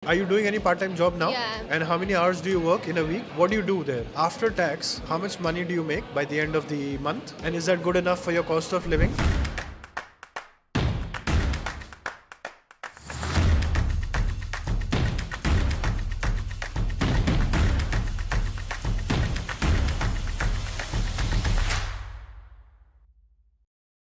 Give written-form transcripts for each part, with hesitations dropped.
Are you doing any part-time job now? Yeah. And how many hours do you work in a week? What do you do there? After tax, how much money do you make by the end of the month? And is that good enough for your cost of living?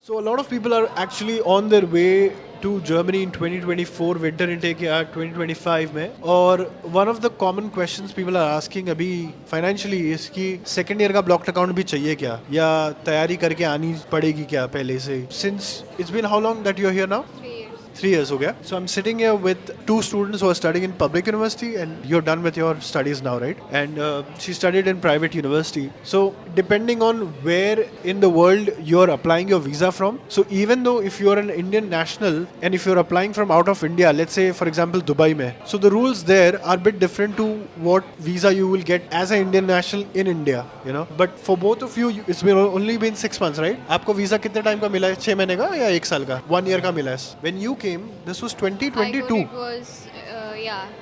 So a lot of people are actually on their way to Germany in 2024 winter intake या 2025 में और one of the common questions people are asking अभी financially is कि second year का blocked account भी चाहिए क्या या तैयारी करके आनी पड़ेगी क्या पहले से since it's been how long that you're here now? 3 years. 3 years हो गया. So I'm sitting here with two students who are studying in public university and you're done with your studies now, right? And she studied in private university. So depending on where in the world you're applying your visa from, so even though if you're an Indian national and if you're applying from out of India, let's say for example Dubai mein, so the rules there are a bit different to what visa you will get as an Indian national in India, you know. But for both of you, it's been only been 6 months, right? आपको visa कितने time का मिला है? 6 महीने का या 1 साल का? 1 year का मिला है. When you came, this was 2022. I got it was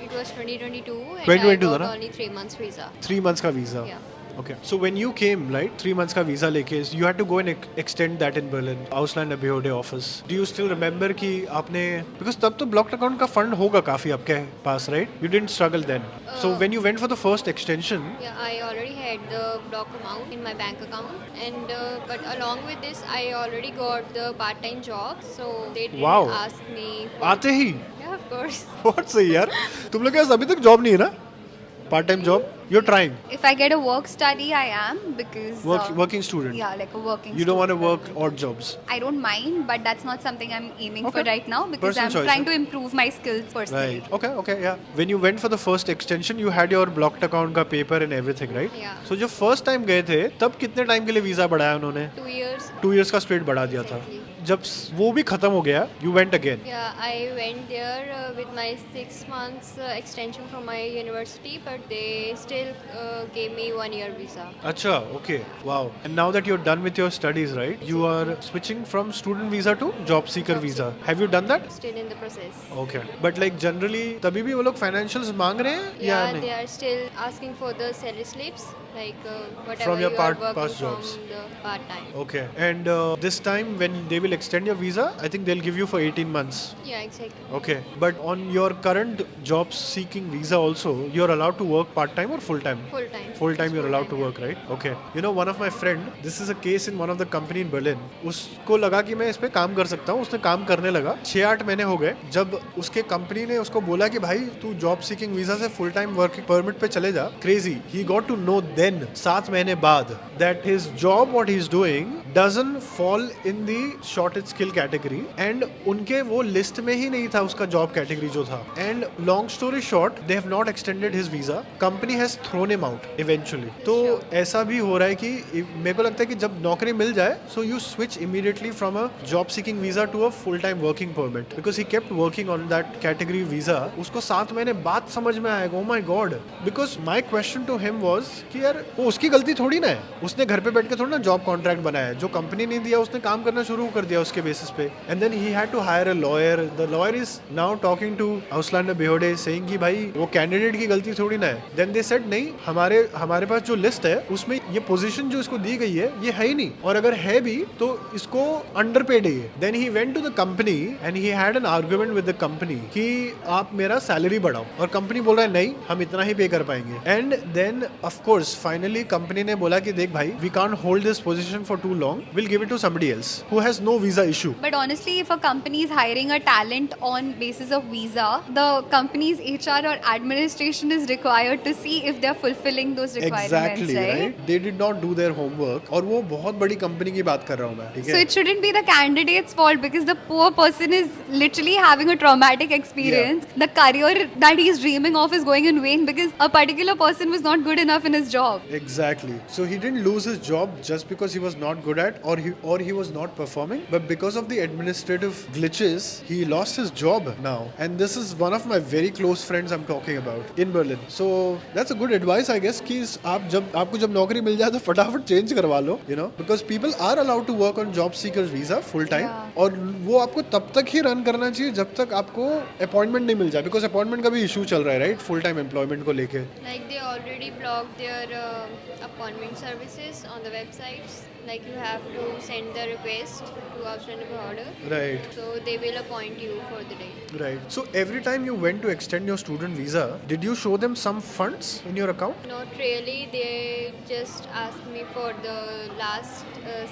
it was 2022 and 2022 I got ना? only 3 months visa. 3 months का visa. Yeah. Okay. So when you came, right, 3 months का visa लेके, you had to go and extend that in Berlin, Ausländer Behörde office. Do you still remember कि आपने, because तब तो blocked account का fund होगा काफी आपके पास, right? You didn't struggle then. So when you went for the first extension, Yeah, I already had the block amount in my bank account, and but along with this, I already got the part-time job, so they didn't Wow. ask me. आते ही, Yeah, of course. बहुत सही यार. तुम लोग के पास अभी तक job नहीं है ना? Part-time job? You're trying. If I get a work study, I am because Working student. yeah, like a working. You don't want to student. work odd jobs. I don't mind, but that's not something I'm aiming Okay. for right now because Personal I'm choice, trying huh? to improve my skills personally. Right. Okay, yeah. When you went for the first extension, you had your blocked account का paper and everything, right? Yeah. So जब first time गए थे, तब कितने time के लिए visa बढ़ाया उन्होंने? 2 years. 2 years का straight बढ़ा दिया था. Exactly. जब वो भी खत्म हो गया, you went again. Yeah, I went there with my 6 months extension from my university, but they still gave me 1 year visa. अच्छा, okay, wow. And now that you're done with your studies, right? You are switching from student visa to job seeker visa. Have you done that? Still in the process. Okay. But like generally, तभी भी वो लोग financials मांग रहे हैं या Yeah, नहीं? they are still asking for the salary slips, like whatever From your you are working past from jobs. the part time. Okay. And this time when they will extend your visa, I think they'll give you for 18 months. Yeah, exactly. Okay, but on your current job seeking visa also, you're allowed to work part time or full time? Full time. Full time you're allowed to yeah. work, right? Okay. You know, one of my friend, this is a case in one of the company in Berlin. उसको लगा कि मैं इस पे काम कर सकता हूँ, उसने काम करने लगा. 6-8 महीने हो गए. जब उसके कंपनी ने उसको बोला कि भाई तू जॉब सीकिंग वीजा से फुल टाइम वर्किंग परमिट पे चले जा, crazy. He got to know then 7 महीने बाद that his job what he is doing doesn't fall in the shortage skill category and उनके वो लिस्ट में ही नहीं था उसका जॉब कैटेगरी जो था. And long story short, they have not extended his visa. Company has thrown him out eventually. तो ऐसा भी हो रहा है कि मेरे को लगता है कि जब नौकरी मिल जाए, so you switch immediately from a job seeking visa to a full time working permit because he kept working on that category visa. उसको 7 महीने बाद समझ में आएगा. Oh my God! Because my question to him was कि यार वो उसकी गलती थोड़ी ना है. उसने घर पे बैठ के थोड़ी ना जॉब कॉन्ट्रैक्ट बनाया है. जो कंपनी ने दिया उसने काम करना शुरू कर दिया उसके बेसिस पे. And then he had to hire a lawyer. The lawyer is now talking to Ausländer Behörde saying कि भाई वो कैंडिडेट की गलती थोड़ी ना है. Then they said नहीं, हमारे पास जो लिस्ट है उसमें ये पोजीशन जो इसको दी गई है ये है ही नहीं और अगर है भी तो इसको अंडरपेड है ये. Then he went to the company and he had an argument with the company कि आप मेरा सैलरी बढ़ाओ और कंपनी बोल रहा है नहीं हम इतना ही पे कर पाएंगे. And then of course finally company ने बोला कि देख भाई we can't hold this position for too long, we'll give it to somebody else who has no visa issue. But honestly, if a company is hiring a talent on basis of visa, the company's HR or administration is required to see if they're fulfilling those requirements, Exactly, right? right? They did not do their homework. और वो बहुत बड़ी company की बात कर रहा हूँ मैं, ठीक So है? it shouldn't be the candidate's fault because the poor person is literally having a traumatic experience. The career that he's dreaming of is going in vain because a particular person was not good enough in his job. job. Exactly. So he didn't lose his job just because he was not good at or he was not performing, but because of the administrative glitches, he lost his job now. And this is one of my very close friends I'm talking about in Berlin. So that's a good advice, I guess, कि आपको जब नौकरी मिल जाए तो फटाफट change करवा लो, you know, because people are allowed to work on job seekers visa full time. Yeah. और वो आपको तब तक ही रन करना चाहिए जब तक आपको अपॉइंटमेंट नहीं मिल जाए, बिकॉज अपॉइंटमेंट का भी इशू चल रहा है, राइट, फुल टाइम एम्प्लॉयमेंट को लेके. Like they already blocked their appointment services on the websites. Like you have to send the request to outstanding order. Right. So they will appoint you for the day. Right. So every time you went to extend your student visa, did you show them some funds in your account? Not really. They just asked me for the last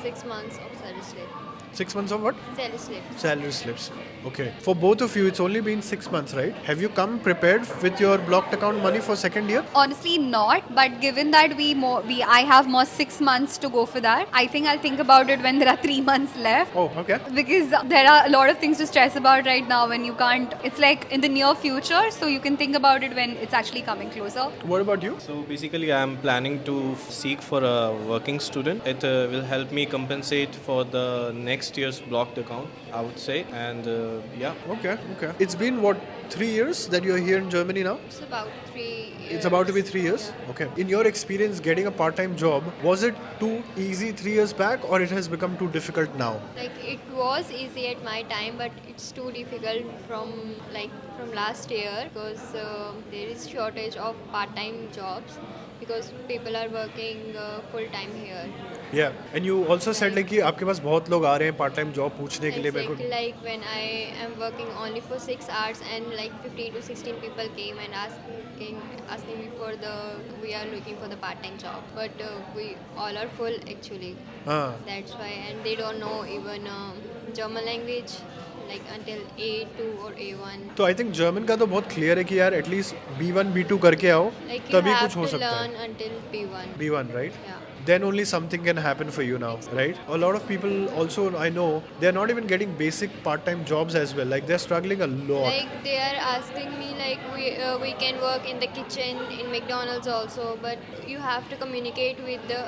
6 months of salary slip. 6 months of what? Salary slip. Salary slips. Okay. For both of you, it's only been 6 months, right? Have you come prepared with your blocked account money for second year? Honestly, not. But given that I have more 6 months to go for that, I think I'll think about it when there are 3 months left. Oh, okay. Because there are a lot of things to stress about right now when you can't. It's like in the near future, so you can think about it when it's actually coming closer. What about you? So basically, I'm planning to seek for a working student. It will help me compensate for the next year's blocked account, I would say. And yeah. Okay. Okay. It's been what, 3 years that you're here in Germany now? It's about 3 years. It's about to be 3 years. Okay. In your experience getting a part-time job, was it too easy 3 years back, or it has become too difficult now? Like it was easy at my time, but it's too difficult from last year because there is shortage of part-time jobs because people are working full time here. Yeah. And you also said like कि आपके पास बहुत लोग आ रहे हैं part-time job पूछने के लिए. मेरे को Exactly, like when I am working only for 6 hours and like 15 to 16 people came and asking me for we are looking for the part-time job, but we all are full actually. हाँ. That's why, and they don't know even German language like until A2 or A1. तो I think German का तो बहुत clear है कि यार at least B1 B2 करके आओ Like you तभी have कुछ हो to सकता है. learn until B1. B1, right? Yeah. Then only something can happen for you now, right? A lot of people also, I know, they're not even getting basic part-time jobs as well. Like they're struggling a lot. Like they are asking me like we can work in the kitchen in McDonald's also, but you have to communicate with the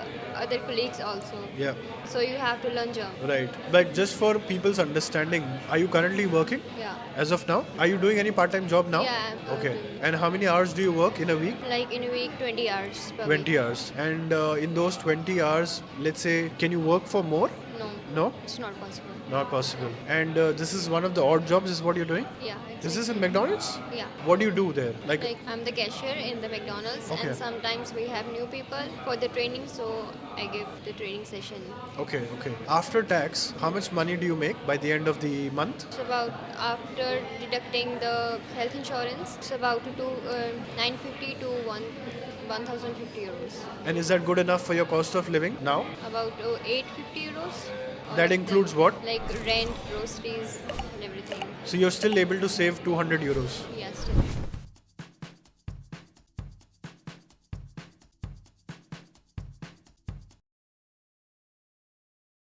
other colleagues also. Yeah, So you have to learn German. right. But just for people's understanding, are you currently working Yeah. as of now? Are you doing any part-time job now? Yeah, I'm Okay. working. And how many hours do you work in a week? Like in a week, 20 hours per 20 week. hours. And in those 20 hours, let's say, can you work for more? No, No? it's not possible. Not possible. And this is one of the odd jobs is what you're doing? Yeah. Is this in McDonald's? Yeah. What do you do there? Like I'm the cashier in the McDonald's, Okay. and sometimes we have new people for the training, so I give the training session. Okay, okay. After tax, how much money do you make by the end of the month? It's about, after deducting the health insurance, it's about 950 to 1050 euros. And is that good enough for your cost of living now? About 850 euros. That includes what? Like rent, groceries, and everything. So you're still able to save 200 euros. Yeah, still.